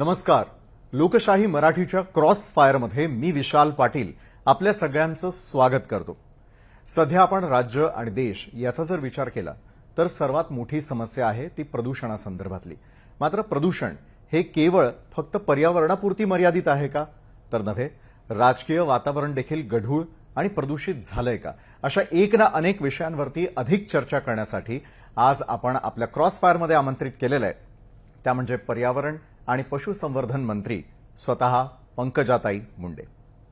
नमस्कार. लोकशाही मराठीच्या क्रॉस फायरमध्ये मी विशाल पाटील आपल्या सगळ्यांचं स्वागत करतो. सध्या आपण राज्य आणि देश याचा जर विचार केला तर सर्वात मोठी समस्या आहे ती प्रदूषणासंदर्भातली. मात्र प्रदूषण हे केवळ फक्त पर्यावरणापुरती मर्यादित आहे का? तर नव्हे. राजकीय वातावरण देखील गढूळ आणि प्रदूषित झालंय का? अशा एक ना अनेक विषयांवरती अधिक चर्चा करण्यासाठी आज आपण आपल्या क्रॉस फायरमध्ये आमंत्रित केलेलं आहे. त्या म्हणजे पर्यावरण आणि पशुसंवर्धन मंत्री स्वतः पंकजाताई मुंडे.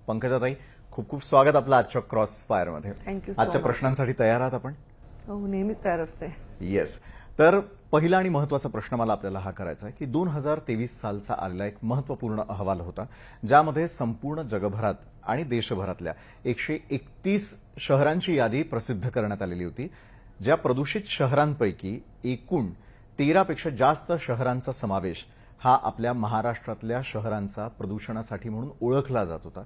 पंकजाताई, खूप खूप स्वागत आपलं आजच्या क्रॉस फायरमध्ये. आजच्या प्रश्नांसाठी तयार आहात आपण? हो, नेहमीच तयार असते. येस. तर पहिला आणि महत्वाचा प्रश्न मला आपल्याला हा करायचा आहे की 2023 सालचा आलेला एक महत्वपूर्ण अहवाल होता ज्यामध्ये संपूर्ण जगभरात आणि देशभरातल्या 131 शहरांची यादी प्रसिद्ध करण्यात आलेली होती. ज्या प्रदूषित शहरांपैकी एकूण 13 पेक्षा जास्त शहरांचा समावेश हा आपल्या महाराष्ट्रातल्या शहरांचा प्रदूषणासाठी म्हणून ओळखला जात होता.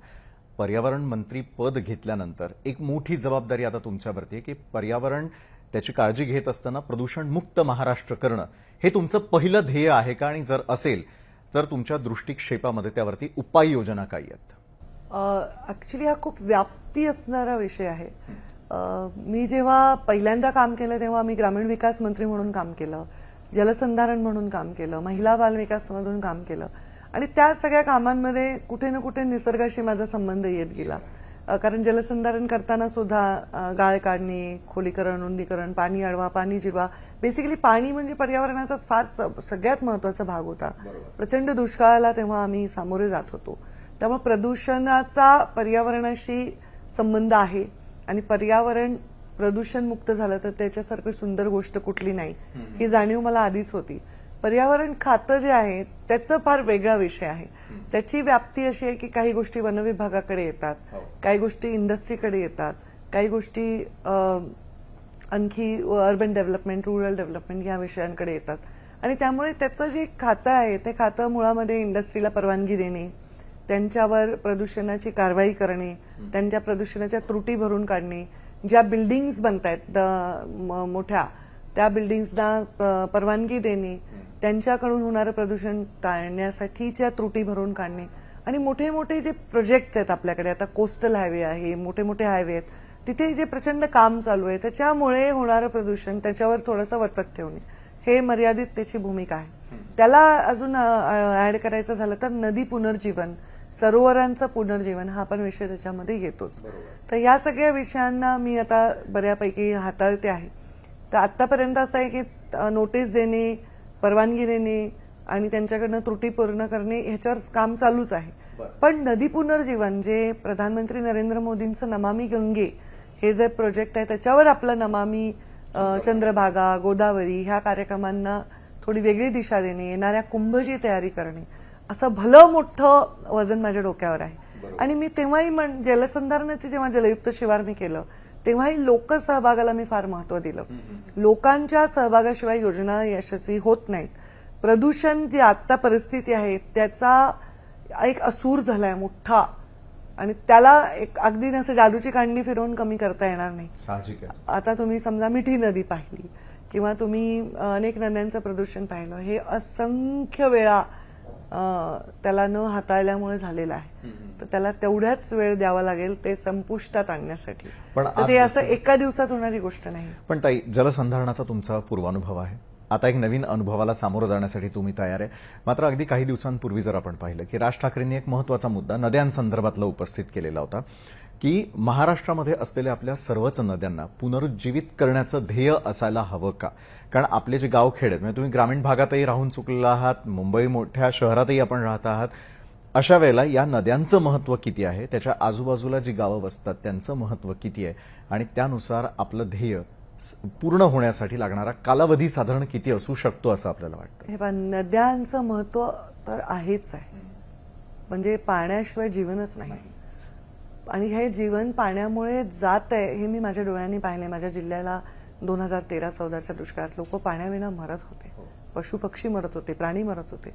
पर्यावरण मंत्री पद घेतल्यानंतर एक मोठी जबाबदारी आता तुमच्यावरती आहे की पर्यावरण त्याची काळजी घेत असताना प्रदूषण मुक्त महाराष्ट्र करणं हे तुमचं पहिलं ध्येय आहे का? आणि जर असेल तर तुमच्या दृष्टिक्षेपामध्ये त्यावरती उपाययोजना काय आहेत? ऍक्च्युली हा खूप व्याप्ती असणारा विषय आहे. मी जेव्हा पहिल्यांदा काम केलं तेव्हा मी ग्रामीण विकास मंत्री म्हणून काम केलं, जलसंधारण म्हणून काम केलं, महिला बाल विकास मधून काम केलं आणि त्या सगळ्या कामांमध्ये कुठे ना कुठे निसर्गाशी माझा संबंध येत गेला. कारण जलसंधारण करताना सुद्धा गाळ काढणे, खोलीकरण, रुंदीकरण, पाणी अडवा, पाणी जिरवा, बेसिकली पाणी म्हणजे पर्यावरणाचा फार सगळ्यात महत्वाचा भाग होता. प्रचंड दुष्काळाला तेव्हा आम्ही सामोरे जात होतो. त्यामुळे प्रदूषणाचा पर्यावरणाशी संबंध आहे आणि पर्यावरण प्रदूषण मुक्त झालं तर त्याच्यासारखी सुंदर गोष्ट कुठली नाही ही जाणीव मला आधीच होती. पर्यावरण खातं जे आहे त्याचं फार वेगळा विषय आहे. त्याची व्याप्ती अशी आहे की काही गोष्टी वनविभागाकडे येतात, काही गोष्टी इंडस्ट्रीकडे येतात, काही गोष्टी आणखी अर्बन डेव्हलपमेंट, रुरल डेव्हलपमेंट या विषयांकडे येतात आणि त्यामुळे त्याचं जे खातं आहे ते खातं मुळामध्ये इंडस्ट्रीला परवानगी देणे, त्यांच्यावर प्रदूषणाची कारवाई करणे, त्यांच्या प्रदूषणाच्या त्रुटी भरून काढणे, ज्या बिल्डिंग्स बनतायत मोठ्या त्या बिल्डिंग्सना परवानगी देणे, त्यांच्याकडून होणारं प्रदूषण टाळण्यासाठीच्या त्रुटी भरून काढणे आणि मोठे मोठे जे प्रोजेक्ट आहेत आपल्याकडे, आता कोस्टल हायवे आहे, मोठे मोठे हायवे आहेत, तिथे जे प्रचंड काम चालू आहे त्याच्यामुळे होणारं प्रदूषण त्याच्यावर थोडंसं वचक ठेवणे हे मर्यादित त्याची भूमिका आहे. त्याला अजून ऍड करायचं झालं तर नदी पुनर्जीवन, सरोवरांचं पुनर्जीवन हा पण विषय त्याच्यामध्ये येतोच. तर या सगळ्या विषयांना मी आता बऱ्यापैकी हाताळते आहे. तर आतापर्यंत असं आहे की नोटीस देणे, परवानगी देणे आणि त्यांच्याकडनं त्रुटी पूर्ण करणे ह्याच्यावर काम चालूच आहे. पण नदी पुनर्जीवन जे प्रधानमंत्री नरेंद्र मोदींचं नमामी गंगे हे जे प्रोजेक्ट आहे त्याच्यावर आपलं नमामी चंद्रभागा, गोदावरी ह्या कार्यक्रमांना थोडी वेगळी दिशा देणे, येणाऱ्या कुंभची तयारी करणे, असं भलं मोठं वजन माझ्या डोक्यावर आहे. आणि मी तेव्हाही जलसंधारणाचे जेव्हा जलयुक्त शिवार मी केलं तेव्हाही लोकसहभागाला मी फार महत्व दिलं. लोकांच्या सहभागाशिवाय योजना यशस्वी होत नाहीत. प्रदूषण जी आता परिस्थिती आहे त्याचा एक असूर झालाय मोठा आणि त्याला एक अगदी असं जादूची कांडी फिरवून कमी करता येणार नाही. साहजिक आहे. आता तुम्ही समजा मिठी नदी पाहिली किंवा तुम्ही अनेक नद्यांचं प्रदूषण पाहिलं, हे असंख्य वेळा त्याला न हाताळल्यामुळे झालेलं आहे. तर त्याला तेवढ्याच वेळ द्यावा लागेल ते संपुष्टात आणण्यासाठी. पण ते असं एका दिवसात होणारी गोष्ट नाही. पण ताई, जलसंधारणाचा तुमचा पूर्वानुभव आहे, आता एक नवीन अनुभवाला सामोरं जाण्यासाठी तुम्ही तयार आहे. मात्र अगदी काही दिवसांपूर्वी जर आपण पाहिलं की राज ठाकरेंनी एक महत्वाचा मुद्दा नद्यांसंदर्भातला उपस्थित केलेला होता की महाराष्ट्रामध्ये असलेल्या आपल्या सर्वच नद्यांना पुनरुज्जीवित करण्याचं ध्येय असायला हवं का? कारण आपले जे गावखेड आहेत, म्हणजे तुम्ही ग्रामीण भागातही राहून चुकलेला आहात, मुंबई मोठ्या शहरातही आपण राहत आहात, अशा वेळेला या नद्यांचं महत्व किती आहे, त्याच्या आजूबाजूला जी गावं वसतात त्यांचं महत्व किती आहे आणि त्यानुसार आपलं ध्येय पूर्ण होण्यासाठी लागणारा कालावधी साधारण किती असू शकतो असं आपल्याला वाटतं? हे नद्यांचं महत्व तर आहेच आहे. म्हणजे पाण्याशिवाय जीवनच नाही आणि हे जीवन पाण्यामुळे जात आहे हे मी माझ्या डोळ्यांनी पाहिले. माझ्या जिल्ह्याला 2013-14च्या दुष्काळात लोक पाण्याविना मरत होते, पशुपक्षी मरत होते, प्राणी मरत होते.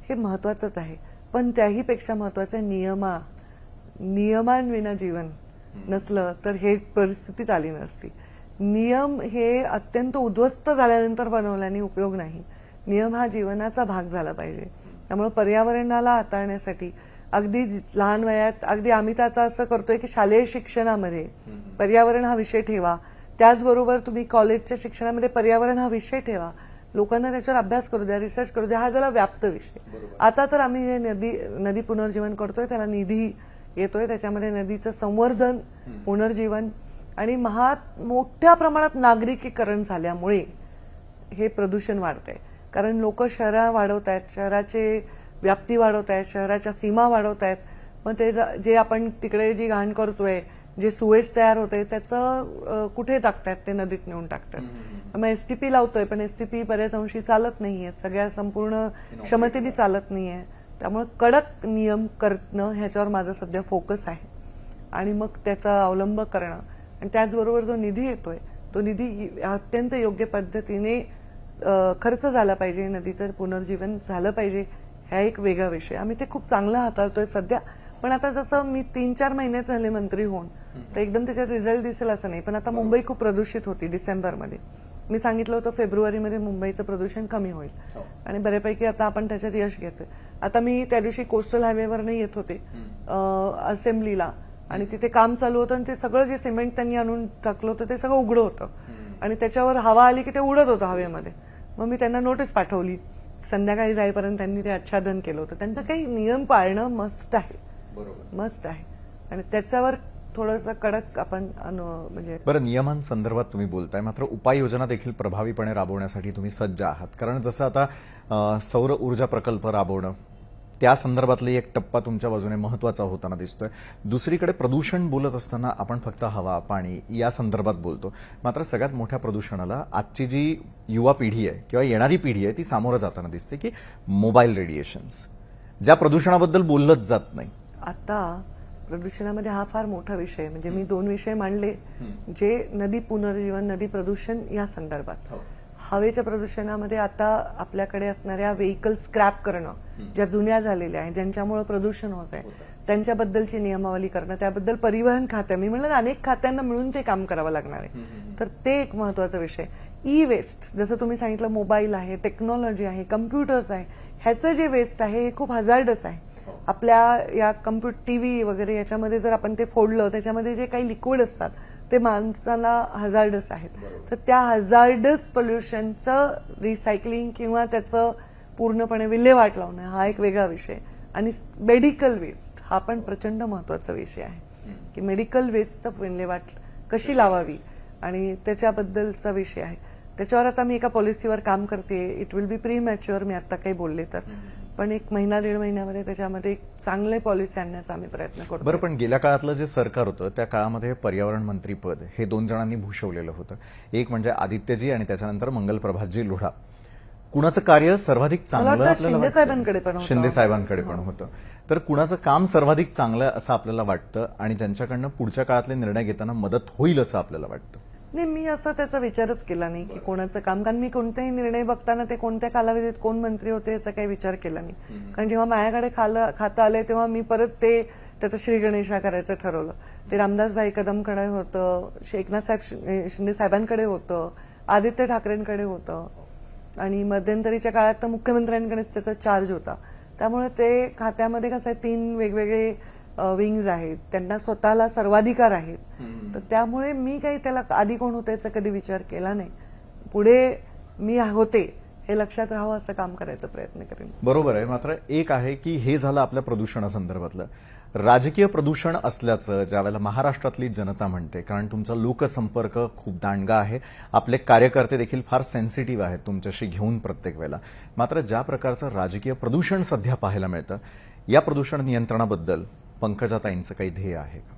हे महत्वाचंच आहे. पण त्याही पेक्षा महत्वाचं नियमांविना जीवन नसलं तर हे परिस्थितीच आली नसती. नियम हे अत्यंत उद्ध्वस्त झाल्यानंतर बनवल्याने उपयोग नाही. नियम हा जीवनाचा भाग झाला पाहिजे. त्यामुळे पर्यावरणाला हाताळण्यासाठी अगदी लहान वयात अगदी आम्ही तर आता असं करतोय की शालेय शिक्षणामध्ये पर्यावरण हा विषय ठेवा, त्याचबरोबर तुम्ही कॉलेजच्या शिक्षणामध्ये पर्यावरण हा विषय ठेवा, लोकांना त्याच्यावर अभ्यास करू द्या, रिसर्च करू द्या, हा झाला व्याप्त विषय. आता तर आम्ही जे नदी पुनर्जीवन करतोय त्याला निधी येतोय, त्याच्यामध्ये नदीचं संवर्धन, पुनर्जीवन आणि मोठ्या प्रमाणात नागरिकीकरण झाल्यामुळे हे प्रदूषण वाढतंय. कारण लोक शहरं वाढवत आहेत, शहराचे व्याप्ती वाढवत आहेत, शहराच्या सीमा वाढवत आहेत. मग ते जे आपण तिकडे जी घाण करतोय, जे सुवेज तयार होते त्याचं कुठे टाकतात, ते नदीत नेऊन टाकतात. मग एसटीपी लावतोय, पण एसटीपी बऱ्याच अंशी चालत नाहीये, सगळ्या संपूर्ण क्षमतेने चालत नाहीये. त्यामुळे कडक नियम करणं ह्याच्यावर माझा सध्या फोकस आहे आणि मग त्याचा अवलंब करणं. आणि त्याचबरोबर जो निधी येतोय तो निधी अत्यंत योग्य पद्धतीने खर्च झाला पाहिजे, नदीचं पुनर्जीवन झालं पाहिजे, हा एक वेगळा विषय. आम्ही ते खूप चांगलं हाताळतोय सध्या. पण आता जसं मी 3-4 महिने झाले मंत्री होऊन, तर एकदम त्याच्यात रिझल्ट दिसेल असं नाही. पण आता मुंबई खूप प्रदूषित होती डिसेंबरमध्ये. मी सांगितलं होतं फेब्रुवारीमध्ये मुंबईचं प्रदूषण कमी होईल आणि बऱ्यापैकी आता आपण त्याच्यात यश घेतोय. आता मी त्या दिवशी कोस्टल हायवेवरनं येत होते असेंब्लीला आणि तिथे काम चालू होतं आणि ते सगळं जे सिमेंट त्यांनी आणून टाकलं होतं ते सगळं उघडं होतं आणि त्याच्यावर हवा आली की ते उडत होतं हवेमध्ये. मग मी त्यांना नोटीस पाठवली. संध्याकाळी जाईपर्यंत त्यांनी ते आच्छादन केलं होतं. त्यांचं काही नियम पाळणं मस्ट आहे, मस्ट आहे आणि त्याच्यावर थोडंसं कडक आपण म्हणजे. बरं, नियमांसंदर्भात तुम्ही बोलताय, मात्र उपाययोजना देखील प्रभावीपणे राबवण्यासाठी तुम्ही सज्ज आहात. कारण जसं आता सौर ऊर्जा प्रकल्प राबवणं, त्या संदर्भातला एक टप्पा तुमच्या बाजूने महत्वाचा होताना दिसतोय. दुसरीकडे प्रदूषण बोलत असताना आपण फक्त हवा, पाणी या संदर्भात बोलतो, मात्र सगळ्यात मोठ्या प्रदूषणाला आजची जी युवा पिढी आहे किंवा येणारी पिढी आहे ती सामोरं जाताना दिसते, की मोबाईल रेडिएशन्स, ज्या प्रदूषणाबद्दल बोललंच जात नाही. आता प्रदूषणामध्ये हा फार मोठा विषय. म्हणजे मी 2 विषय मांडले, जे नदी पुनर्जीवन, नदी प्रदूषण या संदर्भात. हवेच्या प्रदूषणामध्ये आता आपल्याकडे असणाऱ्या व्हेकल स्क्रॅप करणं, ज्या जुन्या झालेल्या आहेत, ज्यांच्यामुळे प्रदूषण होत आहे, त्यांच्याबद्दलची नियमावली करणं, त्याबद्दल परिवहन खात्या, मी म्हणलं अनेक खात्यांना मिळून ते काम करावं लागणार आहे. तर ते एक महत्वाचा विषय. ई वेस्ट, जसं तुम्ही सांगितलं, मोबाईल आहे, टेक्नॉलॉजी आहे, कम्प्युटर्स आहे, ह्याचं जे वेस्ट आहे हे खूप हजार्डस आहे. आपल्या या टीव्ही वगैरे याच्यामध्ये जर आपण ते फोडलं, त्याच्यामध्ये जे काही लिक्विड असतात ते माणसाला हजार्डस आहेत. तर त्या हजार्डस पोल्युशनचं रिसायकलिंग किंवा त्याचं पूर्णपणे विल्हेवाट लावणं हा एक वेगळा विषय. आणि मेडिकल वेस्ट हा पण प्रचंड महत्वाचा विषय आहे, की मेडिकल वेस्टचं विल्हेवाट कशी लावावी आणि त्याच्याबद्दलचा विषय आहे. त्याच्यावर आता मी एका पॉलिसीवर काम करते. It will be premature, मी आता काही बोलले तर, पण 1-1.5 महिन्यामध्ये त्याच्यामध्ये चांगले पॉलिसी आणण्याचा आम्ही प्रयत्न करतो. बरं, पण गेल्या काळातलं जे सरकार होतं त्या काळामध्ये पर्यावरण मंत्री पद हे 2 जणांनी भूषवलेलं होतं. एक म्हणजे आदित्यजी आणि त्याच्यानंतर मंगलप्रभातजी लोढा. कुणाचं कार्य सर्वाधिक चांगलं शिंदे साहेबांकडे पण होतं. शिंदे साहेबांकडे पण होतं. तर कुणाचं काम सर्वाधिक चांगलं असं आपल्याला वाटतं आणि ज्यांच्याकडनं पुढच्या काळातले निर्णय घेताना मदत होईल असं आपल्याला वाटतं? नाही, मी असं त्याचा विचारच केला नाही की कोणाचं काम. कारण मी कोणतेही निर्णय बघताना ते कोणत्या कालावधीत कोण मंत्री होते याचा काही विचार केला नाही. कारण जेव्हा माझ्याकडे खातं आलंय तेव्हा मी परत त्याचं श्री गणेशा करायचं ठरवलं. ते रामदासभाई कदमकडे होतं, एकनाथ शिंदे साहेबांकडे होतं, आदित्य ठाकरेंकडे होतं आणि मध्यंतरीच्या काळात तर मुख्यमंत्र्यांकडेच त्याचा चार्ज होता. त्यामुळे ते खात्यामध्ये कसं आहे, 3 वेगवेगळे विंग्ज आहेत, त्यांना स्वतःला सर्वाधिकार आहेत. तर त्यामुळे मी काही त्याला आधी कोण होतं याचा कधी विचार केला नाही. पुढे मी होते हे लक्षात राहावं असं काम करायचा प्रयत्न करेन. बरोबर आहे. मात्र एक आहे की हे झालं आपल्या प्रदूषणासंदर्भातलं. राजकीय प्रदूषण असल्याचं ज्यावेळेला महाराष्ट्रातली जनता म्हणते, कारण तुमचा लोकसंपर्क खूप दांडगा आहे, आपले कार्यकर्ते देखील फार सेन्सिटिव्ह आहेत तुमच्याशी घेऊन प्रत्येक वेळेला. मात्र ज्या प्रकारचं राजकीय प्रदूषण सध्या पाहायला मिळतं, या प्रदूषण नियंत्रणाबद्दल पंकजाताईंचं काही ध्येय आहे का?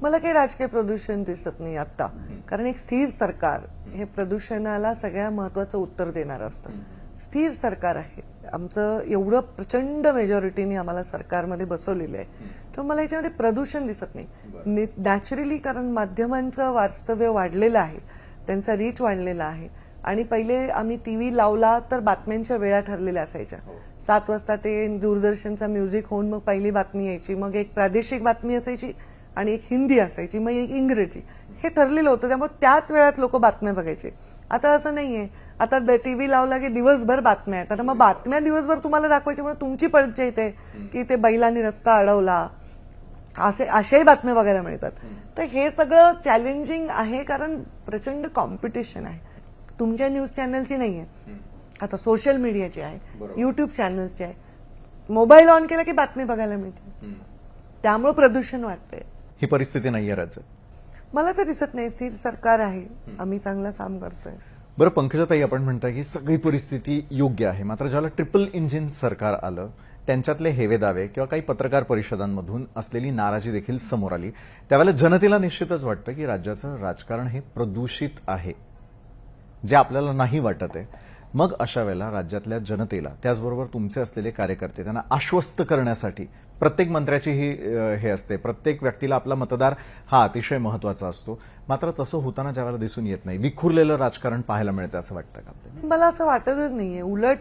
मला काही राजकीय प्रदूषण दिसत नाही आता. कारण एक स्थिर सरकार हे प्रदूषणाला सगळ्यात महत्वाचं उत्तर देणार असतं. स्थिर सरकार आहे आमचं, एवढं प्रचंड मेजॉरिटीने आम्हाला सरकारमध्ये बसवलेलं आहे. तर मला याच्यामध्ये प्रदूषण दिसत नाही नॅचरली. कारण माध्यमांचं वास्तव्य वाढलेलं आहे, त्यांचा रीच वाढलेला आहे. आणि पहिले आम्ही टीव्ही लावला तर बातम्यांच्या वेळा ठरलेल्या असायच्या. 7 वाजता ते दूरदर्शनचा म्युझिक होऊन मग पहिली बातमी यायची, मग एक प्रादेशिक बातमी असायची आणि एक हिंदी असायची, मग एक इंग्रजी, हे ठरलेलं होतं. त्यामुळे त्याच वेळात लोक बातम्या बघायचे. आता असं नाहीये. आता टीव्ही लावला की दिवसभर बातम्या आहेत. आता मग बातम्या दिवसभर तुम्हाला दाखवायची म्हणून तुमची पंचायत आहे की ते बैलांनी रस्ता अडवला, अशाही बातम्या बघायला मिळतात. तर हे सगळं चॅलेंजिंग आहे, कारण प्रचंड कॉम्पिटिशन आहे. तुमच्या न्यूज चॅनलची नाहीये, आता सोशल मीडियाची आहे, युट्यूब चॅनल्सची आहे. मोबाईल ऑन केला की बातमी बघायला मिळते. त्यामुळे प्रदूषण वाटतंय. ही परिस्थिती नाहीये राज्यात. मला तर दिसत नाही. स्थिर सरकार आहे, आम्ही चांगलं काम करतोय. बरं पंकजाताई, आपण म्हणताय की सगळी परिस्थिती योग्य आहे, मात्र ज्याला ट्रिपल इंजिन सरकार आलं त्यांच्यातले हेवे दावे किंवा काही पत्रकार परिषदांमधून असलेली नाराजी देखील समोर आली, त्यावेळेला जनतेला निश्चितच वाटतं की राज्याचं राजकारण हे प्रदूषित आहे, जे आपल्याला नाही वाटत आहे. मग अशा वेळेला राज्यातल्या जनतेला, त्याचबरोबर तुमचे असलेले कार्यकर्ते, त्यांना आश्वस्त करण्यासाठी प्रत्येक मंत्र्याची ही हे असते, प्रत्येक व्यक्तीला आपला मतदार हा अतिशय महत्वाचा असतो, मात्र तसं होताना ज्यावेळेला दिसून येत नाही, विखुरलेलं राजकारण पाहायला मिळतं असं वाटतं का आपल्याला? मला असं वाटतच नाहीये. उलट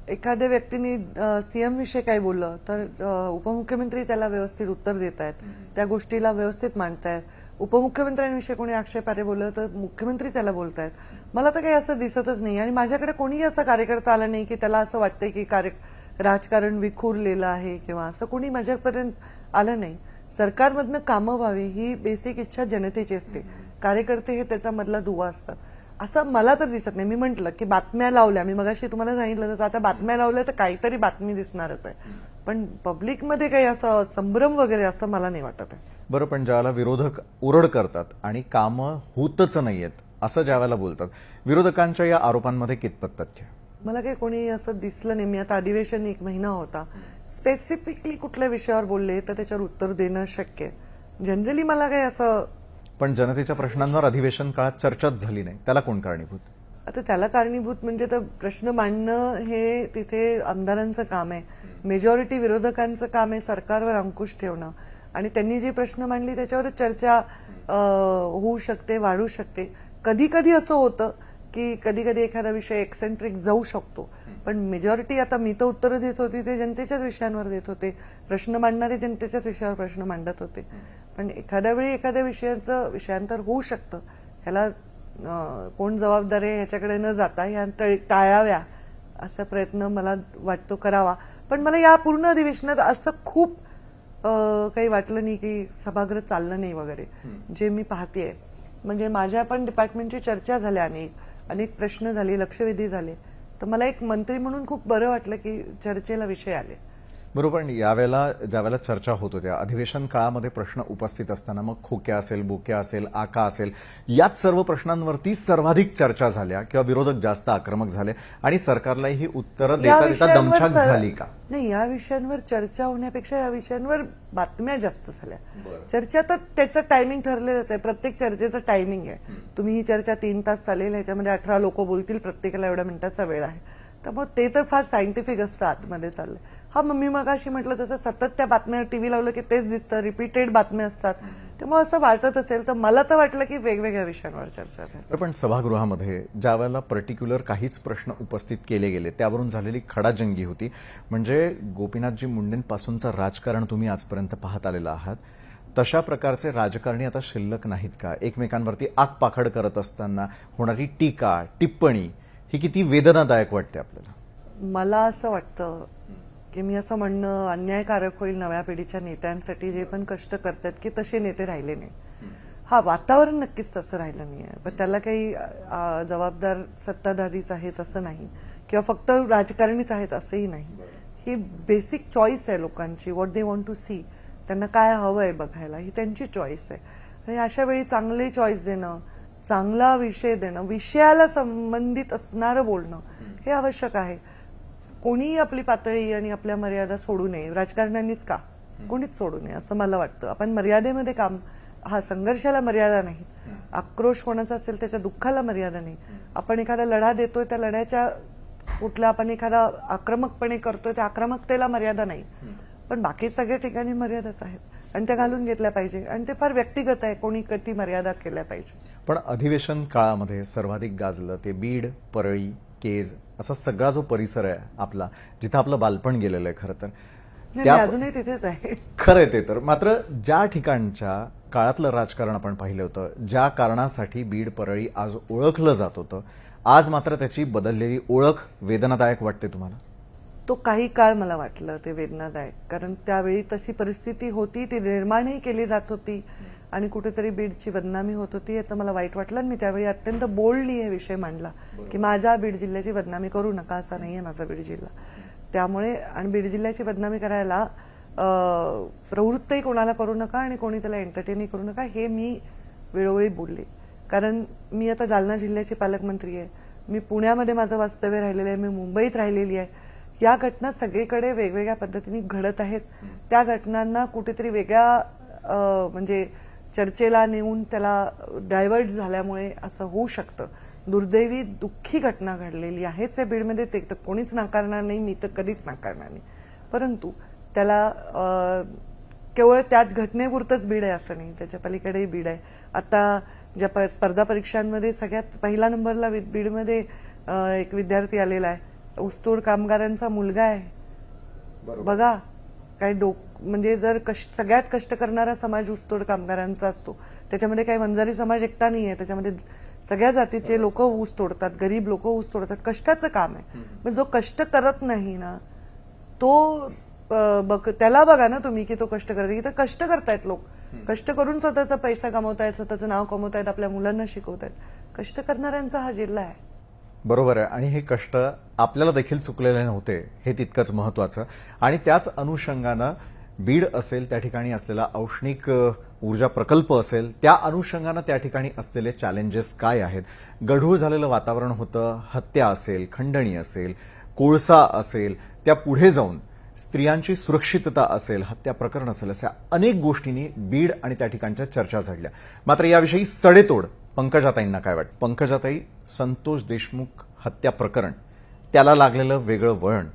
एखाद्या व्यक्तीने सीएम विषयी काय बोललं तर उपमुख्यमंत्री त्याला व्यवस्थित उत्तर देत आहेत, त्या गोष्टीला व्यवस्थित मांडतायत. उपमुख्यमंत्र्यांविषयी कोणी आक्षेपार्ह बोललं तर मुख्यमंत्री त्याला बोलतायत. मला तर काही असं दिसतच नाही. आणि माझ्याकडे कोणीही असा कार्यकर्ता आला नाही की त्याला असं वाटतंय की राजकारण विखुरलेलं आहे किंवा असं कोणी माझ्यापर्यंत आलं नाही. सरकारमधनं कामं व्हावी ही बेसिक इच्छा जनतेची असते. कार्यकर्ते हे त्याचा मधला दुवा असतात. असं मला तर दिसत नाही. मी म्हटलं की बातम्या लावल्या, मी मगाशी तुम्हाला सांगितलं तसं आता बातम्या लावल्या तर काहीतरी बातमी दिसणारच आहे, पण पब्लिकमध्ये काही असं संभ्रम वगैरे असं मला नाही वाटत आहे. बरं, पण ज्यावेळेला विरोधक ओरड करतात आणि कामं होतच नाहीयेत असं ज्यावेळेला बोलतात, विरोधकांच्या या आरोपांमध्ये कितपत तथ्य? मला काही कोणी असं दिसलं नाही. मी आता अधिवेशन 1 महिना होता, स्पेसिफिकली कुठल्या विषयावर बोलले तर त्याच्यावर उत्तर देणं शक्य आहे. जनरली मला काही असं. पण जनतेच्या प्रश्नांवर अधिवेशन काळात चर्चाच झाली नाही, त्याला कोण कारणीभूत? आता त्याला कारणीभूत म्हणजे तर प्रश्न मांडणं हे तिथे आमदारांचं काम आहे. मेजॉरिटी विरोधकांचं काम आहे सरकारवर अंकुश ठेवणं, आणि त्यांनी जे प्रश्न मांडले त्याच्यावर चर्चा होऊ शकते, वाढू शकते. कधी कधी असं होतं की कधी कधी एखादा विषय एक्सेंट्रिक जाऊ शकतो, पण मेजॉरिटी, आता मी तर उत्तरं देत होती ते जनतेच्याच विषयांवर देत होते, प्रश्न मांडणारे जनतेच्याच विषयावर प्रश्न मांडत होते. पण एखाद्या वेळी एखाद्या विषयाचं विषयांतर होऊ शकतं. ह्याला कोण जबाबदार आहे ह्याच्याकडे न जाता ह्या टाळाव्या असा प्रयत्न मला वाटतो करावा. पण मला या पूर्ण अधिवेशनात असं खूप काही वाटलं नाही की सभागृह चाललं नाही वगैरे, जे मी पाहतेय. म्हणजे माझ्या पण डिपार्टमेंटची चर्चा झाल्या, अनेक प्रश्न झाले, लक्षवेधी झाले. तर मला एक मंत्री म्हणून खूप बरं वाटलं की चर्चेला विषय आले. बरोबर. यावेळेला ज्यावेळेला चर्चा होत होत्या अधिवेशन काळामध्ये प्रश्न उपस्थित असताना, मग खोक्या असेल, बोक्या असेल, आका असेल, याच सर्व प्रश्नांवरती सर्वाधिक चर्चा झाल्या किंवा विरोधक जास्त आक्रमक झाले आणि सरकारलाही ही उत्तरं देता देता दमछाक झाली का? नाही, या विषयांवर चर्चा होण्यापेक्षा या विषयांवर बातम्या जास्त झाल्या. चर्चा तर त्याचं टायमिंग ठरलेलंच आहे. प्रत्येक चर्चेचं टायमिंग आहे. तुम्ही ही चर्चा 3 तास चालेल, ह्याच्यामध्ये 18 लोक बोलतील, प्रत्येकाला एवढ्या मिनिटाचा वेळ आहे. त्यामुळे ते तर फार सायंटिफिक असतं आतमध्ये चाललंय. हा, मी मगाशी म्हटलं तसं सतत त्या बातम्या टीव्ही लावलं की तेच दिसतं, रिपीटेड बातम्या असतात. त्यामुळे असं वाटत असेल तर मला तर वाटलं की वेगवेगळ्या विषयांवर चर्चा झाली. पण सभागृहामध्ये ज्या वेळेला पर्टिक्युलर काहीच प्रश्न उपस्थित केले गेले त्यावरून झालेली खडाजंगी होती. म्हणजे गोपीनाथजी मुंडेंपासूनचं राजकारण तुम्ही आजपर्यंत पाहत आलेलं आहात, तशा प्रकारचे राजकारणी आता शिल्लक नाहीत का? एकमेकांवरती आगपाखड करत असताना होणारी टीका, टिप्पणी ही किती वेदनादायक वाटते आपल्याला? मला असं वाटतं की मी असं म्हणणं अन्यायकारक होईल नव्या पिढीच्या नेत्यांसाठी, जे पण कष्ट करतात की तसे नेते राहिले नाही. हा, वातावरण नक्कीच तसं राहिलं नाहीये, पण त्याला काही जबाबदार सत्ताधारीच आहेत असं नाही, किंवा फक्त राजकारणीच आहेत असंही नाही. ही बेसिक चॉईस आहे लोकांची, what they want to see. त्यांना काय हवंय बघायला, ही त्यांची चॉईस आहे. आणि अशा वेळी चांगली चॉईस देणं, चांगला विषय देणं, विषयाला संबंधित असणारं बोलणं हे आवश्यक आहे. कोणीही आपली पातळी आणि आपल्या मर्यादा सोडू नये, राजकारण्यांनीच का, कोणीच सोडू नये असं मला वाटतं. आपण मर्यादेमध्ये काम, हा, संघर्षाला मर्यादा नाही, आक्रोश कोणाचा असेल त्याच्या दुःखाला मर्यादा नाही. आपण एखादा लढा देतोय, त्या लढ्याच्या कुठला आपण एखादा आक्रमकपणे करतोय, त्या आक्रमकतेला मर्यादा नाही, पण बाकी सगळ्या ठिकाणी मर्यादाच आहेत आणि त्या घालून घेतल्या पाहिजे. आणि ते फार व्यक्तिगत आहे, कोणी किती मर्यादा केल्या पाहिजे. पण अधिवेशन काळामध्ये सर्वाधिक गाजलं ते बीड, परळी, केज असा सगळा जो परिसर आहे आपला, जिथं आपलं बालपण गेलेलं आहे खरं तर, नाही, मी अजूनही तिथेच आहे. खरंय ते तर. मात्र ज्या ठिकाणच्या काळातलं राजकारण आपण पाहिलं होतं, ज्या कारणासाठी बीड परळी आज ओळखलं जात होतं, आज मात्र त्याची बदललेली ओळख वेदनादायक वाटते तुम्हाला? तो काही काळ मला वाटलं ते वेदनादायक, कारण त्यावेळी तशी परिस्थिती होती, ती निर्माणही केली जात होती आणि कुठेतरी बीडची बदनामी होत होती. याचं मला वाईट वाटलं आणि मी त्यावेळी अत्यंत बोल्डली हे विषय मांडला की माझ्या बीड जिल्ह्याची बदनामी करू नका, असा नाहीये माझा बीड जिल्हा. त्यामुळे आणि बीड जिल्ह्याची बदनामी करायला प्रवृत्तही कोणाला करू नका आणि कोणी त्याला एंटरटेनही करू नका, हे मी वेळोवेळी बोलले. कारण मी आता जालना जिल्ह्याची पालकमंत्री आहे, मी पुण्यामध्ये माझं वास्तव्य राहिलेलं आहे, मी मुंबईत राहिलेली आहे. या घटना सगळीकडे वेगवेगळ्या पद्धतीने घडत आहेत. त्या घटनांना कुठेतरी वेगळ्या म्हणजे चर्चेला नेऊन त्याला डायव्हर्ट झाल्यामुळे असं होऊ शकतं. दुर्दैवी दुःखी घटना घडलेली आहेच या बीडमध्ये, ते तर कोणीच नाकारणार नाही, मी तर कधीच नाकारणार नाही. परंतु त्याला केवळ त्यात घटनेपुरतंच बीड आहे असं नाही, त्याच्या पलीकडेही बीड आहे. आता ज्या स्पर्धा परीक्षांमध्ये सगळ्यात पहिला नंबरला बीडमध्ये एक विद्यार्थी आलेला आहे, ऊसतोड कामगारांचा मुलगा आहे. बघा काय म्हणजे जर सगळ्यात कष्ट करणारा समाज ऊसतोड कामगारांचा असतो, त्याच्यामध्ये काही वंजारी समाज एकटा नाही आहे, त्याच्यामध्ये सगळ्या जातीचे लोक ऊस तोडतात, गरीब लोक ऊस तोडतात, कष्टाचं काम आहे. पण जो कष्ट करत नाही ना तो त्याला बघा ना तुम्ही की तो कष्ट करत. इथं कष्ट करतायत लोक, कष्ट करून स्वतःचा पैसा कमवतायत, स्वतःचं नाव कमवतायत, आपल्या मुलांना शिकवतायत. कष्ट करणाऱ्यांचा हा जिल्हा आहे. बरोबर आहे. आणि हे कष्ट आपल्याला देखील चुकलेले नव्हते, हे तितकंच महत्वाचं. आणि त्याच अनुषंगानं बीड असेल, त्या ठिकाणी असलेला औष्णिक ऊर्जा प्रकल्प असेल, त्या अनुषंगानं त्या ठिकाणी असलेले चॅलेंजेस काय आहेत, गढूळ झालेलं वातावरण होतं, हत्या असेल, खंडणी असेल, कोळसा असेल, त्या पुढे जाऊन स्त्रियांची सुरक्षितता असेल, हत्या प्रकरण असेल, अशा अनेक गोष्टींनी बीड आणि त्या ठिकाणच्या चर्चा झडल्या. मात्र याविषयी सडेतोड पंकजाताईंना काय वाटतं? पंकजाताई, संतोष देशमुख हत्या प्रकरण, त्याला लागलेलं वेगळं वळण,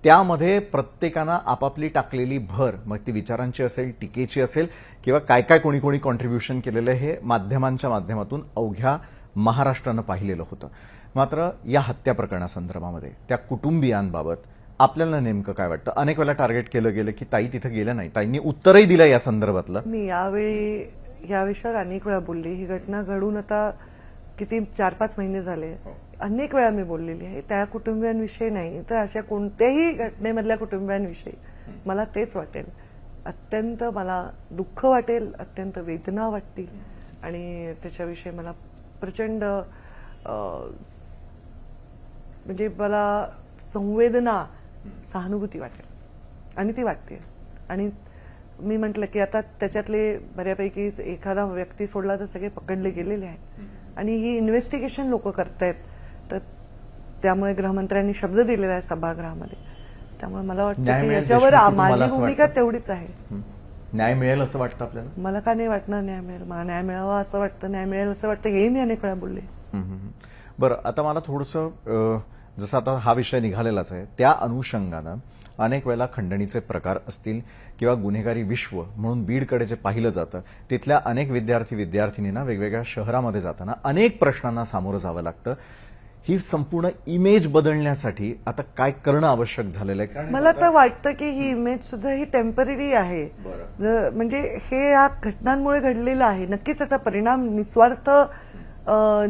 त्यामध्ये प्रत्येकानं आपापली टाकलेली भर, मग ती विचारांची असेल, टीकेची असेल, किंवा काय काय कोणी कोणी कॉन्ट्रीब्युशन केलेलं, हे माध्यमांच्या माध्यमातून अवघ्या महाराष्ट्रानं पाहिलेलं होतं. मात्र या हत्या प्रकरणासंदर्भामध्ये त्या कुटुंबियांबाबत आपल्याला नेमकं काय वाटतं? अनेक वेळा टार्गेट केलं गेलं की ताई तिथं गेल्या नाही, ताईंनी उत्तरही दिलं या संदर्भातलं. मी यावेळी या विषयावर अनेक वेळा बोलली. ही घटना घडून आता किती 4-5 महिने झाले. अनेक वेळा मी बोललेली आहे. त्या कुटुंबियांविषयी नाही तर अशा कोणत्याही घटनेमधल्या कुटुंबियांविषयी मला तेच वाटेल, अत्यंत मला दुःख वाटेल, अत्यंत वेदना वाटतील आणि त्याच्याविषयी मला प्रचंड म्हणजे मला संवेदना, सहानुभूती वाटेल आणि ती वाटते. आणि मी म्हटलं की आता त्याच्यातले बऱ्यापैकी एखादा व्यक्ती सोडला तर सगळे पकडले गेलेले आहेत आणि ही इन्व्हेस्टिगेशन लोक करतायत. तर त्यामुळे गृहमंत्र्यांनी शब्द दिलेला आहे सभागृहामध्ये. त्यामुळे मला वाटतं की याच्यावर माझी भूमिका तेवढीच आहे. न्याय मिळेल असं वाटतं आपल्याला? मला का नाही वाटणार न्याय मिळेल? मला न्याय मिळावा असं वाटतं, न्याय मिळेल असं वाटतं, हे मी अनेक वेळा बोलले. बरं, आता मला थोडंसं जसं आता हा विषय निघालेलाच आहे, त्या अनुषंगानं अनेक वेळेला खंडणीचे प्रकार असतील किंवा गुन्हेगारी विश्व म्हणून बीडकडे जे पाहिलं जातं, तिथल्या अनेक विद्यार्थिनींना वेगवेगळ्या शहरामध्ये जाताना अनेक प्रश्नांना सामोरं जावं लागतं. ही संपूर्ण इमेज बदलण्यासाठी आता काय करणं आवश्यक झालेलं आहे? मला तर वाटतं की ही इमेज सुद्धा ही टेम्पररी आहे. म्हणजे हे या घटनांमुळे घडलेलं आहे. नक्कीच त्याचा परिणाम निस्वार्थ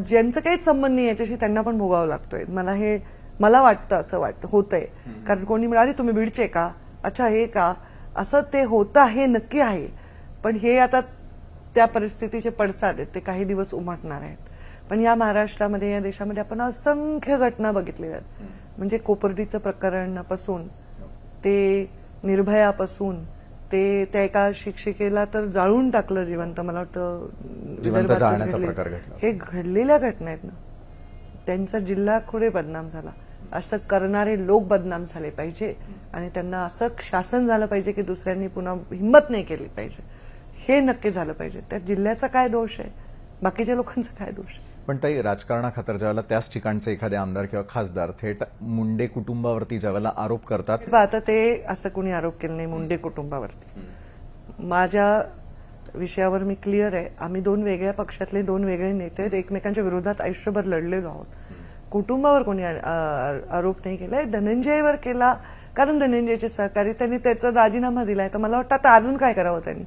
ज्यांचं काहीच संबंध नाही याच्याशी त्यांना पण भोगावं लागतोय. मला वाटतं असं होतंय. कारण कोणी म्हणाले तुम्ही बीडचे का, अच्छा हे का, असं ते होतं आहे, नक्की आहे. पण हे आता त्या परिस्थितीचे पडसाद आहेत, ते काही दिवस उमटणार आहेत. पण या महाराष्ट्रामध्ये, या देशामध्ये आपण असंख्य घटना बघितलेल्या आहेत. म्हणजे कोपर्डीचं प्रकरणापासून ते निर्भयापासून ते त्या एका शिक्षिकेला तर जाळून टाकलं जिवंत, मला वाटतं हे घडलेल्या घटना आहेत ना. त्यांचा जिल्हा पुढे बदनाम झाला. असं करणारे लोक बदनाम झाले पाहिजे आणि त्यांना असं शासन झालं पाहिजे की दुसऱ्यांनी पुन्हा हिंमत नाही केली पाहिजे. हे नक्की झालं पाहिजे. त्या जिल्ह्याचा काय दोष आहे, बाकीच्या लोकांचा काय दोष आहे? पण ताई, राजकारणाखातर ज्यावेळेला त्याच ठिकाणचे एखादे आमदार किंवा खासदार थेट मुंडे कुटुंबावरती ज्यावेळेला आरोप करतात, आता ते असं कोणी आरोप केला नाही मुंडे कुटुंबावरती. माझ्या विषयावर मी क्लिअर आहे. आम्ही दोन वेगळ्या पक्षातले दोन वेगळे नेते एकमेकांच्या विरोधात आयुष्यभर लढलेलो आहोत. कुटुंबावर कोणी आरोप नाही केलाय. धनंजयवर केला कारण धनंजयचे सहकारी, त्यांनी त्याचा राजीनामा दिलाय. तर मला वाटतं आता अजून काय करावं त्यांनी.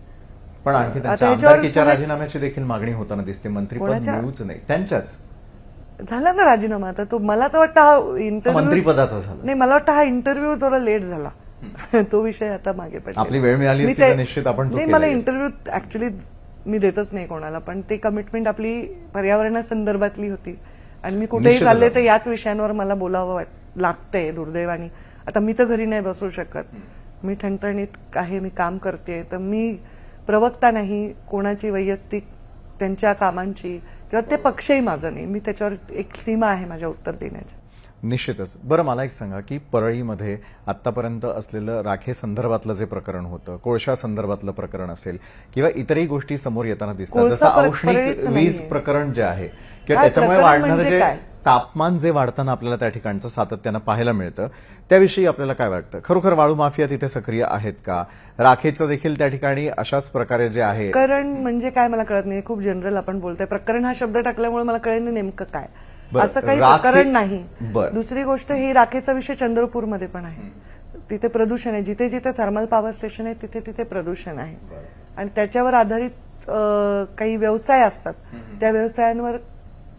पण आणखी त्यांच्या ह्याच्यावर आमदारकीच्या तुम्ही- राजीनाम्याची देखील मागणी होताना दिसते. मंत्रीपद कोणाच्या? मिळूच नाही त्यांच्याच झाला ना राजीनामा. आता तो मला तर वाटतं हा इंटरव्ह्यू मंत्रीपदाचा झाला. नाही, मला वाटतं हा इंटरव्ह्यू थोडा लेट झाला. तो विषय आता मागे पडला. आपली वेळ मिळाली असती तर निश्चित आपण तो नाही, मला केला असता. इंटरव्ह्यू ऍक्च्युली मी देतच नाही कोणाला, पण ते कमिटमेंट आपली पर्यावरणासंदर्भातली होती आणि मी कुठेही निश्चितच चालले आहे. तर याच विषयांवर मला बोलावं लागतंय दुर्दैवाने. आता मी तर घरी नाही बसू शकत, मी ठणठणीत आहे, मी काम करते. तर मी प्रवक्ता नाही कोणाची वैयक्तिक त्यांच्या कामांची, किंवा ते पक्षही माझं नाही. मी त्याच्यावर एक सीमा आहे माझ्या उत्तर देण्याची. निश्चितच. बरं, मला एक सांगा की परळीमध्ये आतापर्यंत असलेलं राखे संदर्भातलं जे प्रकरण होतं, कोळशा संदर्भातलं प्रकरण असेल किंवा इतरही गोष्टी समोर येताना दिसतात, कोळसा जसं परळीत औष्णिक नाहीये. वीज प्रकरण जे आहे किंवा काय त्याच्यामुळे प्रकरण वाढणारं म्हणजे जे काय? तापमान जे वाढताना आपल्याला त्या ठिकाणचं सातत्यानं पाहायला मिळतं, त्याविषयी आपल्याला काय वाटतं? खरोखर वाळू माफिया तिथे सक्रिय आहेत का? राखेचं देखील त्या ठिकाणी अशाच प्रकारे जे आहे, प्रकरण म्हणजे काय मला कळत नाही. खूप जनरल आपण बोलतोय. प्रकरण हा शब्द टाकल्यामुळे मला कळलं नाही नेमकं काय. बरं, असं काही राखे- प्रकरण नाही. बरं. दुसरी गोष्ट, ही राखेचा विषय चंद्रपूरमध्ये पण आहे. तिथे प्रदूषण आहे. जिथे जिथे थर्मल पॉवर स्टेशन आहे तिथे तिथे प्रदूषण आहे. आणि त्याच्यावर आधारित काही व्यवसाय असतात. त्या व्यवसायांवर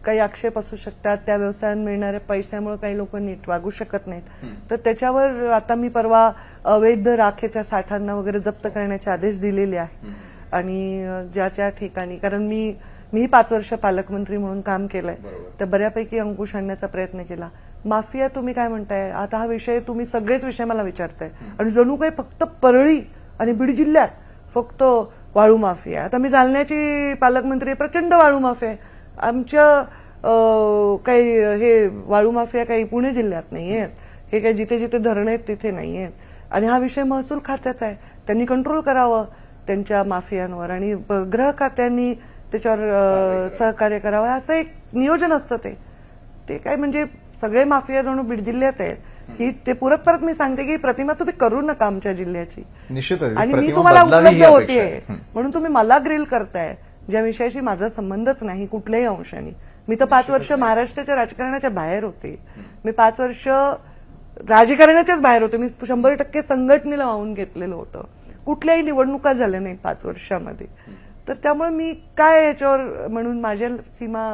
काही आक्षेप असू शकतात. त्या व्यवसायांना मिळणाऱ्या पैशामुळे काही लोक नीट वागू शकत नाहीत. तर त्याच्यावर आता मी परवा अवैध राखेच्या साठ्यांना वगैरे जप्त करण्याचे आदेश दिलेले आहेत. आणि ज्या ज्या ठिकाणी, कारण मी 5 वर्ष पालकमंत्री म्हणून काम केलंय, तर बऱ्यापैकी अंकुश आणण्याचा प्रयत्न केला. माफिया तुम्ही काय म्हणताय? आता हा विषय तुम्ही सगळेच विषय मला विचारताय आणि जणू काही फक्त परळी आणि बीड जिल्ह्यात फक्त वाळू माफिया. आता मी जालन्याची पालकमंत्री आहे, प्रचंड वाळू माफिया आहे. आमच्या काही हे वाळू माफिया काही पुणे जिल्ह्यात नाही आहेत. हे काही जिथे जिथे धरणं आहेत तिथे नाही आहेत. आणि हा विषय महसूल खात्याचा आहे. त्यांनी कंट्रोल करावं त्यांच्या माफियांवर आणि गृह खात्यांनी त्याच्यावर सहकार्य करावं. असं एक नियोजन असतं. ते काय म्हणजे सगळे माफिया जणू बीड जिल्ह्यात आहेत. ही ते परत मी सांगते की प्रतिमा तुम्ही करू नका आमच्या जिल्ह्याची. निश्चितच आणि मी प्रतिमा तुम्हाला बदलावी ही उपलब्ध अपेक्षा आहे. होतीये म्हणून तुम्ही मला ग्रिल करताय, ज्या विषयाशी माझा संबंधच नाही कुठल्याही अंशाने. मी तर 5 वर्ष महाराष्ट्राच्या राजकारणाच्या बाहेर होते. मी 5 वर्ष राजकारणाच्याच बाहेर होते. मी 100% संघटनेला वाहून घेतलेलं होतं. कुठल्याही निवडणुका झाल्या नाहीत 5 वर्षामध्ये. तर त्यामुळे मी काय याच्यावर म्हणून माझ्या सीमा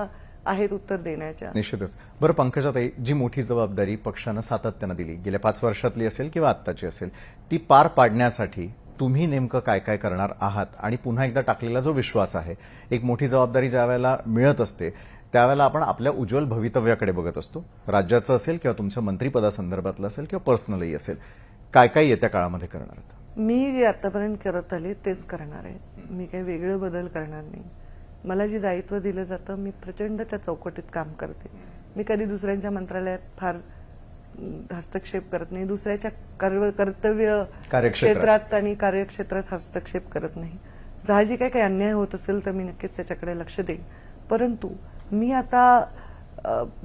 आहेत उत्तर देण्याच्या. निश्चितच. बरं पंकजाताई, जी मोठी जबाबदारी पक्षानं सातत्यानं दिली, गेल्या 5 वर्षातली असेल किंवा आत्ताची असेल, ती पार पाडण्यासाठी तुम्ही नेमकं काय काय करणार आहात? आणि पुन्हा एकदा टाकलेला जो विश्वास आहे, एक मोठी जबाबदारी ज्या वेळेला मिळत असते त्यावेळेला आपण आपल्या उज्ज्वल भवितव्याकडे बघत असतो. राज्याचं असेल किंवा तुमच्या मंत्रिपदासंदर्भातलं असेल किंवा पर्सनलही असेल, काय काय येत्या काळामध्ये करणार आहात? मी जे आतापर्यंत करत आले तेच करणार आहे. मी काही वेगळे बदल करणार नाही. मला जे दायित्व दिलं जातं मी प्रचंड त्या चौकटीत काम करते. मी कधी दुसऱ्यांच्या मंत्रालयात फार हस्तक्षेप करत नाही. दुसऱ्याच्या कर्तव्य क्षेत्रात आणि कार्यक्षेत्रात हस्तक्षेप करत नाही. साहजिक आहे काही अन्याय होत असेल तर मी नक्कीच त्याच्याकडे लक्ष देईन. परंतु मी आता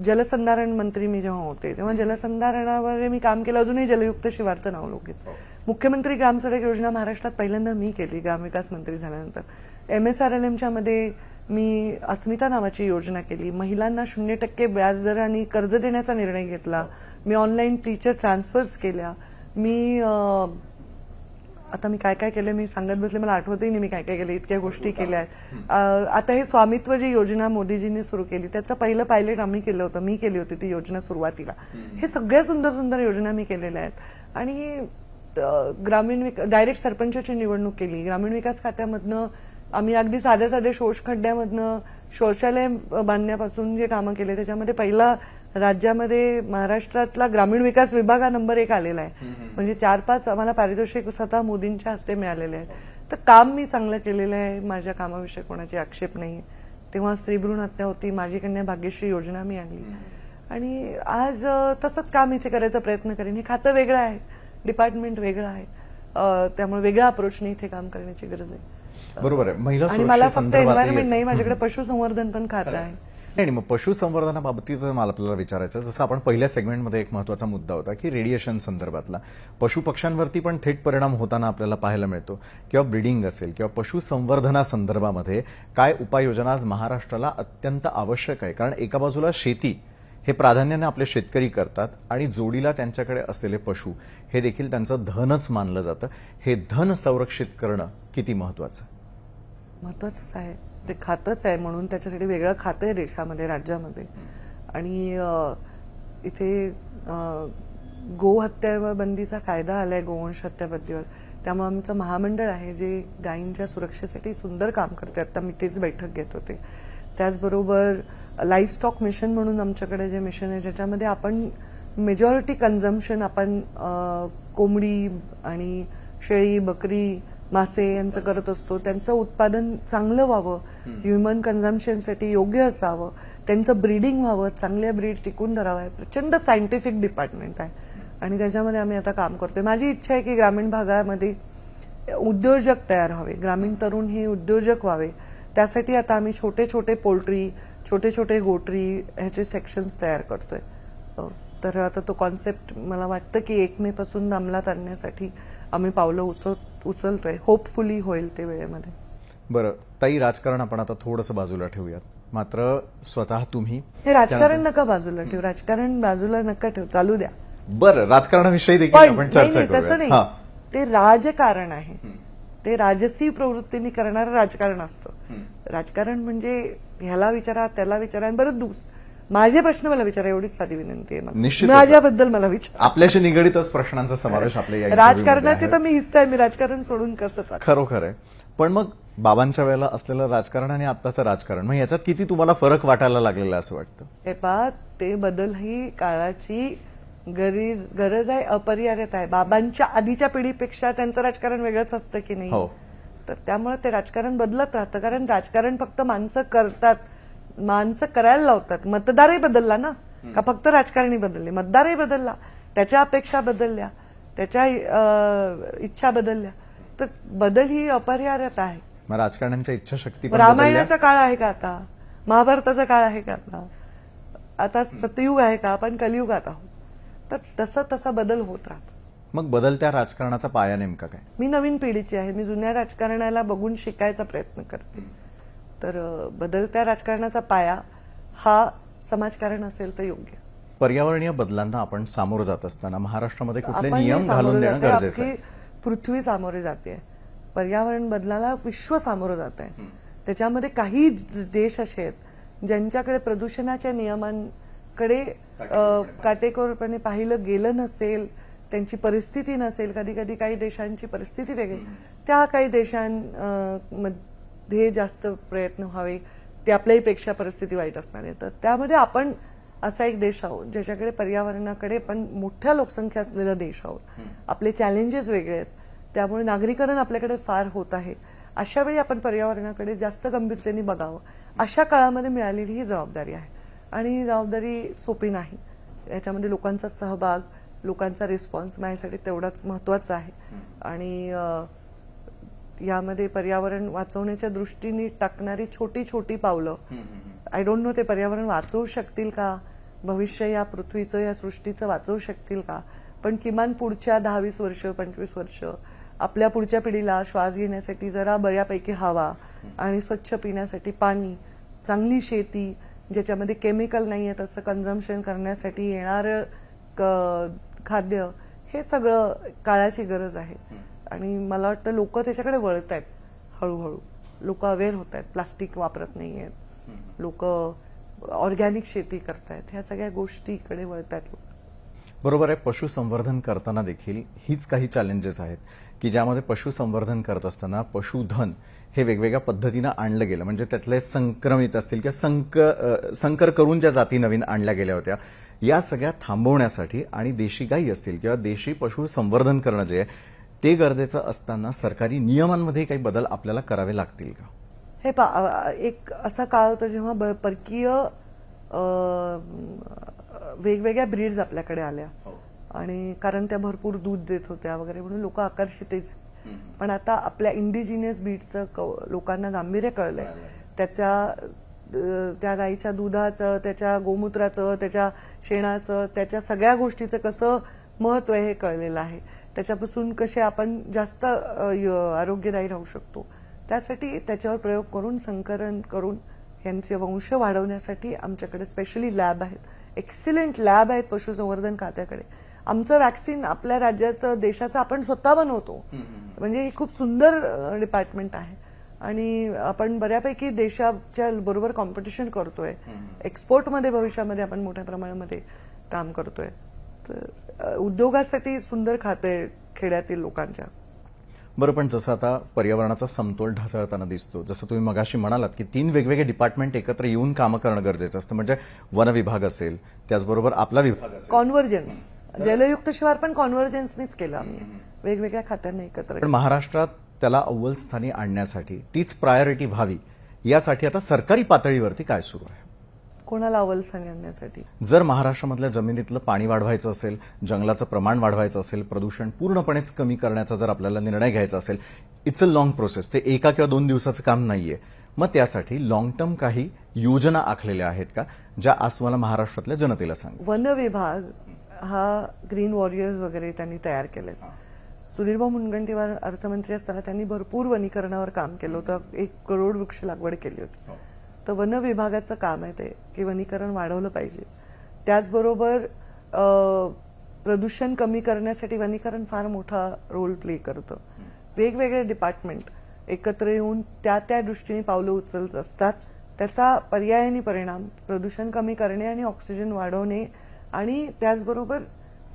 जलसंधारण मंत्री मी जेव्हा होते तेव्हा जलसंधारणावर मी काम केलं. अजूनही जलयुक्त शिवारचं नाव लोकीत. मुख्यमंत्री ग्रामसडक योजना महाराष्ट्रात पहिल्यांदा मी केली ग्रामविकास मंत्री झाल्यानंतर. MSRLMच्या मध्ये मी अस्मिता नावाची योजना केली. महिलांना 0% व्याजदराने कर्ज देण्याचा निर्णय घेतला. मी ऑनलाईन टीचर ट्रान्सफर्स केल्या. मी आता मी काय काय केलं मी सांगत बसले, मला आठवतही नाही मी काय काय केलं. इतक्या गोष्टी केल्या आहेत. आता हे स्वामित्व जी योजना मोदीजींनी सुरू केली त्याचं पहिलं पायलट आम्ही केलं होतं. मी केली होती ती योजना सुरुवातीला. हे सगळ्या सुंदर सुंदर योजना मी केलेल्या आहेत. आणि ग्रामीण डायरेक्ट सरपंचाची निवडणूक केली. ग्रामीण विकास खात्यामधनं आम्ही अगदी साध्या साध्या शोषखड्ड्यामधनं शौचालय बांधण्यापासून जे कामं केले त्याच्यामध्ये पहिला राज्यामध्ये महाराष्ट्रातला ग्रामीण विकास विभाग हा नंबर 1 आलेला आहे. म्हणजे 4-5 आम्हाला पारितोषिक स्वतः मोदींच्या हस्ते मिळालेले आहेत. तर काम मी चांगलं केलेलं आहे. माझ्या कामाविषयी कोणाची आक्षेप नाही. तेव्हा स्त्रीभ्रूण हत्या होती. माझी कन्या भाग्यश्री योजना मी आणली. आणि आज तसंच काम इथे करायचा प्रयत्न करेन. हे खातं वेगळं आहे, डिपार्टमेंट वेगळं आहे. त्यामुळे वेगळ्या अप्रोचने इथे काम करण्याची गरज आहे. बरोबर आहे. महिला आणि मला फक्त सुरक्षेसंदर्भात एन्व्हायरमेंट नाही, माझ्याकडे पशुसंवर्धन पण खातं आहे. नाही, मग पशुसंवर्धनाबाबतीचं मला आपल्याला विचारायचं, जसं आपण पहिल्या सेगमेंटमध्ये एक महत्वाचा मुद्दा होता की रेडिएशन संदर्भातला पशुपक्ष्यांवरती पण थेट परिणाम होताना आपल्याला पाहायला मिळतो, किंवा ब्रीडिंग असेल किंवा पशुसंवर्धनासंदर्भामध्ये काय उपाययोजना आज महाराष्ट्राला अत्यंत आवश्यक आहे. कारण एका बाजूला शेती हे प्राधान्याने आपले शेतकरी करतात आणि जोडीला त्यांच्याकडे असलेले पशु हे देखील त्यांचं धनच मानलं जातं. हे धन संरक्षित करणं किती महत्वाचं? महत्वाचंच आहे, ते खातच आहे म्हणून त्याच्यासाठी वेगळं खातं आहे देशामध्ये, राज्यामध्ये. आणि इथे गोहत्या बंदीचा कायदा आलाय, गोवंश हत्या बंदीवर. त्यामुळे आमचं महामंडळ आहे जे गायींच्या सुरक्षेसाठी सुंदर काम करते. आता मी तेच बैठक घेत होते. त्याचबरोबर लाईफ स्टॉक मिशन म्हणून आमच्याकडे जे मिशन आहे ज्याच्यामध्ये आपण मेजॉरिटी कन्झम्पशन आपण कोंबडी आणि शेळी, बकरी, मासे यांचं करत असतो. त्यांचं उत्पादन चांगलं व्हावं, ह्युमन कन्झम्पशनसाठी योग्य असावं, त्यांचं ब्रीडिंग व्हावं, चांगल्या ब्रीड टिकून धरावं. प्रचंड सायंटिफिक डिपार्टमेंट आहे आणि त्याच्यामध्ये आम्ही आता काम करतोय. माझी इच्छा आहे की ग्रामीण भागामध्ये उद्योजक तयार व्हावे, ग्रामीण तरुण हे उद्योजक व्हावे. त्यासाठी आता आम्ही छोटे छोटे पोल्ट्री, छोटे छोटे गोट्री ह्याचे सेक्शन्स तयार करतोय. तर आता तो कॉन्सेप्ट मला वाटतं की 1 मे पासून अंमलात आणण्यासाठी आम्ही पावलं उचलतोय. होपफुली होईल ते वेळेमध्ये. बरं ताई, राजकारण आपण आता थोडंसं बाजूला ठेवूयात. मात्र स्वतः तुम्ही हे राजकारण नका बाजूला ठेवू, राजकारण बाजूला नका ठेवू, चालू द्या. बरं, राजकारणाविषयी देखील पण आपण चर्चा नाही, तसं करूया. नाही, ते राजकारण आहे. ते राजसी प्रवृत्तीने करणारं राजकारण असतं. राजकारण म्हणजे ह्याला विचारा, त्याला विचारा, आणि बरं माझे प्रश्न मला विचारा, एवढीच साधी विनंती आहे मला. निश्चितच. माझ्याबद्दल मला विचारा. आपल्याशी निगडीतच प्रश्नांचा समावेश आपल्या या इंटरव्ह्यूमध्ये राजकारणाचे आहे. तर मी हिस्सा आहे, मी राजकारण सोडून कसं चालू. खरोखर आहे. पण मग बाबांच्या वेळेला असलेलं राजकारण आणि आत्ताचं राजकारण, मग याच्यात किती तुम्हाला फरक वाटायला लागलेला आहे असं वाटतं? हे पहा, ते बदल ही काळाची गरज आहे, अपरिहार्यत आहे. बाबांच्या आधीच्या पिढीपेक्षा त्यांचं राजकारण वेगळंच असतं की नाही? हो. तर त्यामुळे ते राजकारण बदलत राहतं. कारण राजकारण फक्त माणसं करतात, माणसं करायला लावतात. मतदारही बदलला ना, का फक्त राजकारणी बदलले? मतदारही बदलला, त्याच्या अपेक्षा बदलल्या, त्याच्या इच्छा बदलल्या. तर बदल ही अपरिहार्यत आहे. मग राजकारण्यांच्या इच्छाशक्ती पण बदलल्या? रामायणाचा काळ आहे का आता? महाभारताचा काळ आहे का आता? आता सतयुग आहे का? आपण कलियुगात आहोत. तर तसं तसा बदल होत राहतो. मग बदलत्या राजकारणाचा पाया नेमका काय? मी नवीन पिढीची आहे, मी जुन्या राजकारणाला बघून शिकायचा प्रयत्न करते. तर बदलत्या राजकारणाचा पाया हा समाजकारण असेल तर योग्य. पर्यावरणीय बदलांना आपण सामोरं जात असताना महाराष्ट्रामध्ये कुठले आपण नियम हे घालून सामोरं देणं जातोय, गरजेचं आहे? अख्खी पृथ्वी सामोरे जाते. पर्यावरण बदलाला विश्व सामोरं जात आहे. त्याच्यामध्ये काही देश असे आहेत ज्यांच्याकडे प्रदूषणाच्या नियमांकडे काटेकोरपणे पाहिलं गेलं नसेल, त्यांची परिस्थिती नसेल. कधी कधी काही देशांची परिस्थिती वेगळी, त्या काही देशांमध्ये जास्त प्रयत्न व्हावे, ते आपल्याहीपेक्षा परिस्थिती वाईट असणार आहे. तर त्यामध्ये आपण असा एक देश आहोत ज्याच्याकडे पर्यावरणाकडे पण मोठ्या लोकसंख्या असलेला देश आहोत. आपले चॅलेंजेस वेगळे आहेत, त्यामुळे नागरीकरण आपल्याकडे फार होत आहे. अशा वेळी आपण पर्यावरणाकडे जास्त गंभीरतेने बघावं. अशा काळामध्ये मिळालेली ही जबाबदारी आहे आणि जबाबदारी सोपी नाही. याच्यामध्ये लोकांचा सहभाग, लोकांचा रिस्पॉन्स माझ्यासाठी तेवढाच महत्वाचा आहे. आणि यामध्ये पर्यावरण वाचवण्याच्या दृष्टीने टाकणारी छोटी छोटी पावलं, आय डोंट नो ते पर्यावरण वाचवू शकतील का, भविष्य या पृथ्वीचं, या सृष्टीचं वाचवू शकतील का. पण किमान पुढच्या 10-20 वर्ष, 25 वर्ष आपल्या पुढच्या पिढीला श्वास घेण्यासाठी जरा बऱ्यापैकी हवा आणि स्वच्छ पिण्यासाठी पाणी, चांगली शेती ज्याच्यामध्ये केमिकल नाहीये तसं कन्झम्पशन करण्यासाठी येणारं खाद्य, हे सगळं काळाची गरज आहे. आणि मला वाटतं लोक त्याच्याकडे वळत आहेत हळूहळू. लोक अवेअर होत आहेत, प्लास्टिक वापरत नाहीयेत, लोक ऑर्गॅनिक शेती करतायत, ह्या सगळ्या गोष्टीकडे वळत आहेत लोक. बरोबर आहे. पशुसंवर्धन करताना देखील हीच काही चॅलेंजेस आहेत की ज्यामध्ये पशुसंवर्धन करत असताना पशुधन हे वेगवेगळ्या पद्धतीनं आणलं गेलं. म्हणजे त्यातले संक्रमित असतील किंवा संकर करून ज्या जाती नवीन आणल्या गेल्या होत्या, या सगळ्या थांबवण्यासाठी आणि देशी गायी असतील किंवा देशी पशु संवर्धन करणं जे आहे ते गरजेचं असताना सरकारी नियमांमध्ये काही बदल आपल्याला करावे लागतील का? हे एक असा काळ होता जेव्हा परकीय वेगवेगळ्या ब्रीड्स आपल्याकडे आल्या आणि कारण त्या भरपूर दूध देत होत्या वगैरे म्हणून लोक आकर्षित. पण आता आपल्या इंडिजिनियस ब्रीडचं लोकांना गांभीर्य कळलंय. त्या गाईच्या दुधाचं, त्याच्या गोमूत्राचं, त्याच्या शेणाचं, त्याच्या सगळ्या गोष्टीचं कसं महत्व आहे हे कळलेलं आहे. त्याच्यापासून कसे आपण जास्त आरोग्यदायी राहू शकतो, त्यासाठी त्याच्यावर प्रयोग करून संकलन करून त्यांचे वंश वाढवण्यासाठी आमच्याकडे स्पेशली लॅब आहेत, एक्सिलेंट लॅब आहेत पशुसंवर्धन खात्याकडे. आमचं वॅक्सिन आपल्या राज्याचं देशाचं आपण स्वतः बनवतो, म्हणजे ही खूप सुंदर डिपार्टमेंट आहे आणि आपण बऱ्यापैकी देशाच्या बरोबर कॉम्पिटिशन करतोय. एक्सपोर्टमध्ये भविष्यामध्ये आपण मोठ्या प्रमाणामध्ये काम करतोय. तर उद्योगासाठी सुंदर खाते खेड्यातील लोकांच्या. बरं, पण जसं आता पर्यावरणाचा समतोल ढासळताना दिसतो, जसं तुम्ही मगाशी म्हणालात की 3 वेगवेगळे डिपार्टमेंट एकत्र येऊन कामं करणं गरजेचं असतं, म्हणजे वन विभाग असेल, त्याचबरोबर आपला विभाग असेल. कॉन्व्हर्जन्स, जलयुक्त शिवार पण कॉन्व्हर्जन्सनीच केलं आम्ही, वेगवेगळ्या खात्यांना एकत्र. पण महाराष्ट्रात त्याला अव्वल स्थानी आणण्यासाठी तीच प्रायोरिटी व्हावी यासाठी आता सरकारी पातळीवरती काय सुरू आहे? कोणाला अव्वल स्थानी आणण्यासाठी? जर महाराष्ट्रामधल्या जमिनीतलं पाणी वाढवायचं असेल, जंगलाचं प्रमाण वाढवायचं असेल, प्रदूषण पूर्णपणेच कमी करण्याचा जर आपल्याला निर्णय घ्यायचा असेल, इट्स अ लॉंग प्रोसेस. ते 1 किंवा 2 दिवसाचं काम नाहीये. मग त्यासाठी लॉंग टर्म काही योजना आखलेल्या आहेत का, ज्या आज तुम्हाला महाराष्ट्रातल्या जनतेला सांग? वन विभाग हा ग्रीन वॉरियर्स वगैरे त्यांनी तयार केले. सुधीरभाऊ मुनगंटीवार अर्थमंत्री असताना त्यांनी भरपूर वनीकरणावर काम केलं होतं. 1 करोड वृक्ष लागवड केली होती. तर वन विभागाचं काम आहे ते की वनीकरण वाढवलं पाहिजे. त्याचबरोबर प्रदूषण कमी करण्यासाठी वनीकरण फार मोठा रोल प्ले करतं. वेगवेगळे डिपार्टमेंट एकत्र येऊन त्या दृष्टीने पावलं उचलत असतात. त्याचा पर्यायाने परिणाम प्रदूषण कमी करणे आणि ऑक्सिजन वाढवणे आणि त्याचबरोबर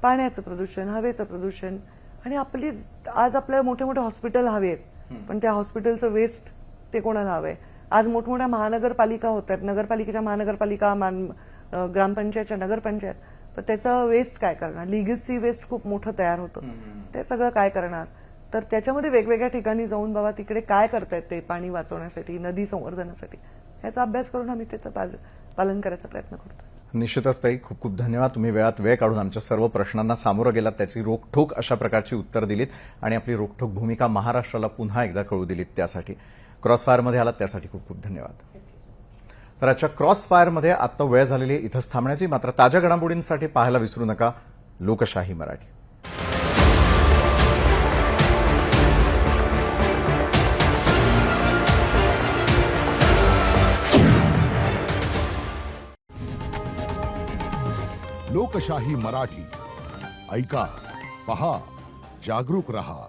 पाण्याचं प्रदूषण, हवेचं प्रदूषण आणि आज आपल्याला मोठे मोठे हॉस्पिटल हवेत, पण त्या हॉस्पिटलचं वेस्ट ते कोणाला हवंय? आज मोठमोठ्या महानगरपालिका होत आहेत, नगरपालिकेच्या महानगरपालिका, ग्रामपंचायतच्या नगरपंचायत, पण त्याचं वेस्ट काय करणार? लिगसी वेस्ट खूप मोठं तयार होतं, ते सगळं काय करणार? तर त्याच्यामध्ये वेगवेगळ्या ठिकाणी जाऊन बाबा तिकडे काय करतायत ते पाणी वाचवण्यासाठी, नदी संवर्धनासाठी, याचा अभ्यास करून आम्ही त्याचं पालन करायचा प्रयत्न करतो. निश्चितच ताई, खूप खूप धन्यवाद. तुम्ही वेळात वेळ काढून आमच्या सर्व प्रश्नांना सामोरं गेलात, त्याची रोखठोक अशा प्रकारची उत्तर दिलीत आणि आपली रोखठोक भूमिका महाराष्ट्राला पुन्हा एकदा कळू दिलीत. त्यासाठी क्रॉसफायरमध्ये आलात, त्यासाठी खूप खूप धन्यवाद. तर आजच्या क्रॉसफायरमध्ये आत्ता वेळ झालेली आहे इथंच थांबण्याची. मात्र ताज्या घडामोडींसाठी पाहायला विसरू नका लोकशाही मराठी. लोकशाही मराठी ऐका, पहा, जागरूक रहा.